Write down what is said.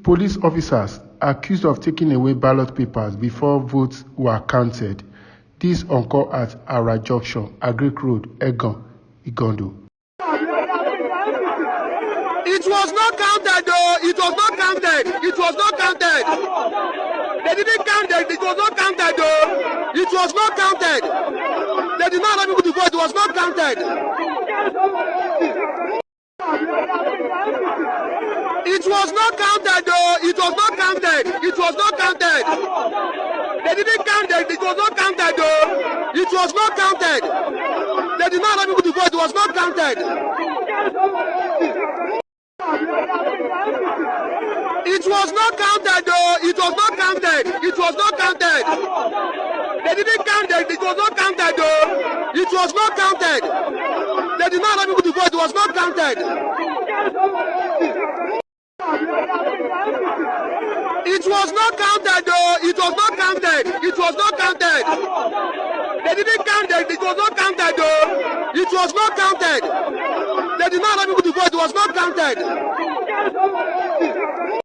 Police officers accused of taking away ballot papers before votes were counted. This occurred at Agric Junction, Agric Road Egan, Igando. It was not counted though. It was not counted. It was not counted. They didn't count it. It was not counted though. It was not counted. They did not allow people to vote. It was not counted. It was not counted though. It was not counted. It was not counted. They didn't count it. It was not counted though. It was not counted. They did not allow people to vote. It was not counted. It was not counted though. It was not counted. It was not counted. They didn't count it. It was not counted though. It was not counted. They did not allow people to vote. It was not counted. It was not counted though. It was not counted. It was not counted. They didn't count it. It was not counted though. It was not counted. They did not allow people to vote. It was not counted.